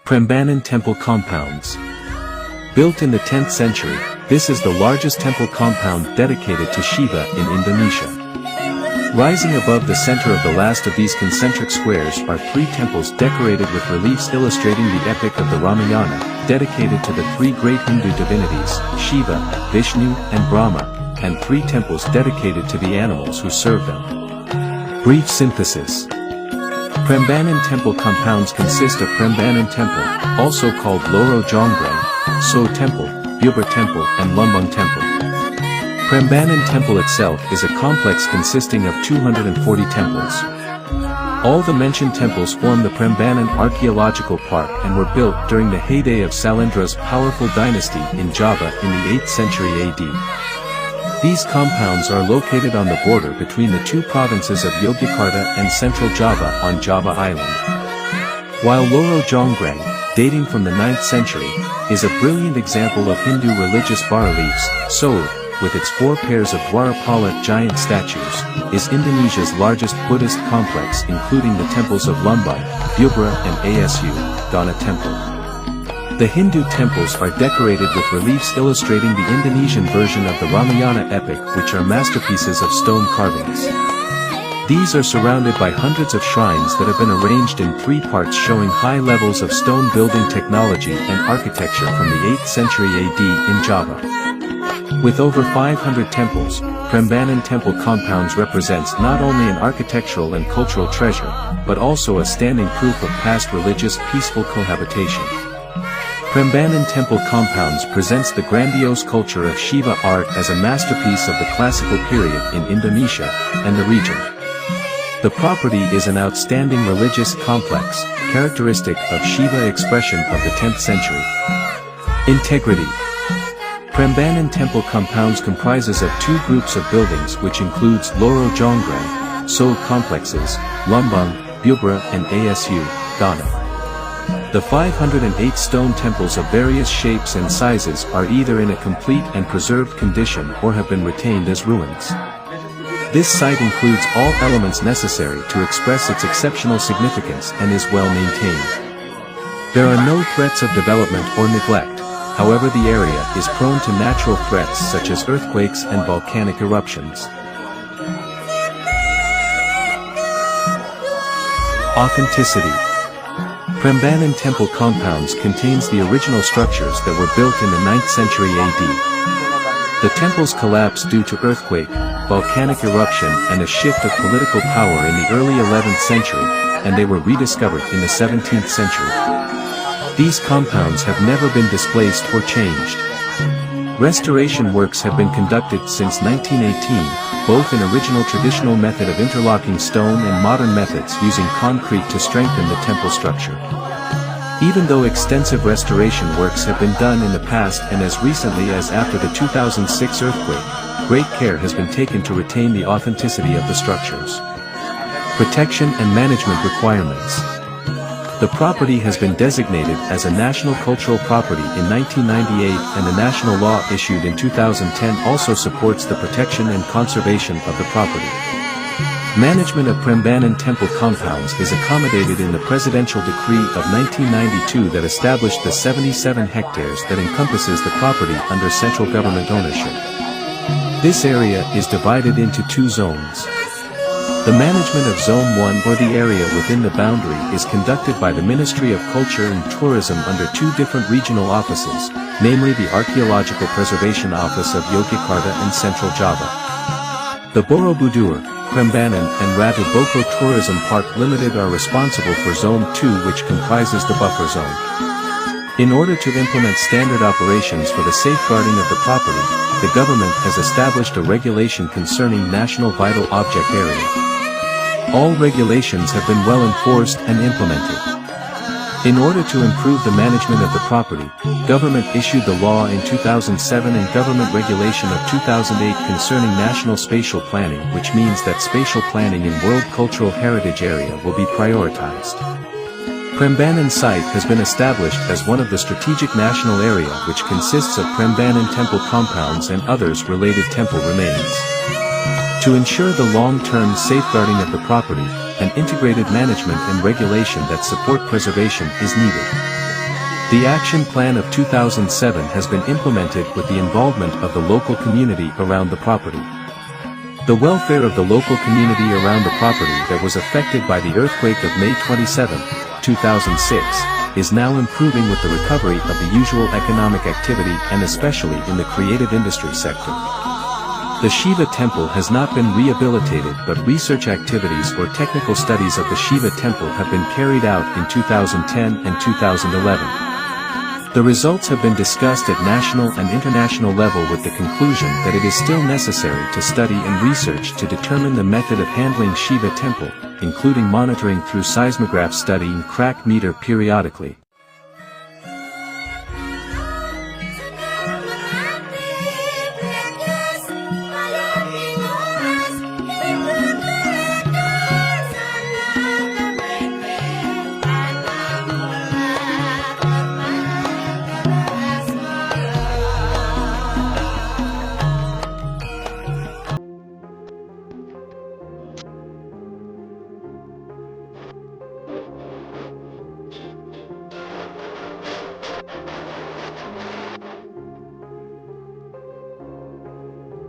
Prambanan Temple Compounds. Built in the 10th century, this is the largest temple compound dedicated to Shiva in Indonesia. Rising above the center of the last of these concentric squares are three temples decorated with reliefs illustrating the epic of the Ramayana, dedicated to the three great Hindu divinities, Shiva, Vishnu, and Brahma, and three temples dedicated to the animals who serve them. Brief synthesis. Prambanan temple compounds consist of Prambanan temple, also called Loro Jonggrang, So temple, Bubur temple, and Lumbung temple. Prambanan temple itself is a complex consisting of 240 temples. All the mentioned temples form the Prambanan Archaeological Park and were built during the heyday of Salendra's powerful dynasty in Java in the 8th century AD. These compounds are located on the border between the two provinces of Yogyakarta and Central Java on Java Island. While Loro Jonggrang, dating from the 9th century, is a brilliant example of Hindu religious bas-reliefs, So, with its 4 pairs of Dwarapala giant statues, is Indonesia's largest Buddhist complex including the temples of Lumbung, Bubura and Asu, Dana Temple. The Hindu temples are decorated with reliefs illustrating the Indonesian version of the Ramayana epic, which are masterpieces of stone carvings. These are surrounded by hundreds of shrines that have been arranged in 3 parts showing high levels of stone building technology and architecture from the 8th century AD in Java. With over 500 temples, Prambanan temple compounds represents not only an architectural and cultural treasure, but also a standing proof of past religious peaceful cohabitation. Prambanan temple compounds presents the grandiose culture of Shiva art as a masterpiece of the classical period in Indonesia and the region. The property is an outstanding religious complex, characteristic of Shiva expression of the 10th century. Integrity. Prambanan temple compounds comprises of 2 groups of buildings which includes Loro Jonggrang, So complexes, Lumbung, Bubura and Asu, Dana. The 508 stone temples of various shapes and sizes are either in a complete and preserved condition or have been retained as ruins. This site includes all elements necessary to express its exceptional significance and is well maintained. There are no threats of development or neglect, however the area is prone to natural threats such as earthquakes and volcanic eruptions. Authenticity. Prambanan temple compounds contains the original structures that were built in the 9th century AD. The temples collapsed due to earthquake, volcanic eruption and a shift of political power in the early 11th century, and they were rediscovered in the 17th century. These compounds have never been displaced or changed. Restoration works have been conducted since 1918, both in original traditional method of interlocking stone and modern methods using concrete to strengthen the temple structure. Even though extensive restoration works have been done in the past and as recently as after the 2006 earthquake, great care has been taken to retain the authenticity of the structures. Protection and management requirements. The property has been designated as a National Cultural Property in 1998 and the national law issued in 2010 also supports the protection and conservation of the property. Management of Prambanan temple compounds is accommodated in the Presidential Decree of 1992 that established the 77 hectares that encompasses the property under central government ownership. This area is divided into 2 zones. The management of Zone 1 or the area within the boundary is conducted by the Ministry of Culture and Tourism under 2 different regional offices, namely the Archaeological Preservation Office of Yogyakarta and Central Java. The Borobudur, Prambanan and Ratu Boko Tourism Park Limited are responsible for Zone 2 which comprises the buffer zone. In order to implement standard operations for the safeguarding of the property, the government has established a regulation concerning National Vital Object Area. All regulations have been well enforced and implemented. In order to improve the management of the property, government issued the law in 2007 and government regulation of 2008 concerning national spatial planning, which means that spatial planning in World Cultural Heritage Area will be prioritized. Prambanan site has been established as one of the strategic national area which consists of Prambanan temple compounds and others related temple remains. To ensure the long-term safeguarding of the property, an integrated management and regulation that support preservation is needed. The action plan of 2007 has been implemented with the involvement of the local community around the property. The welfare of the local community around the property that was affected by the earthquake of May 27, 2006, is now improving with the recovery of the usual economic activity and especially in the creative industry sector. The Shiva temple has not been rehabilitated, but research activities or technical studies of the Shiva temple have been carried out in 2010 and 2011. The results have been discussed at national and international level with the conclusion that it is still necessary to study and research to determine the method of handling Shiva temple, including monitoring through seismograph study and crack meter periodically.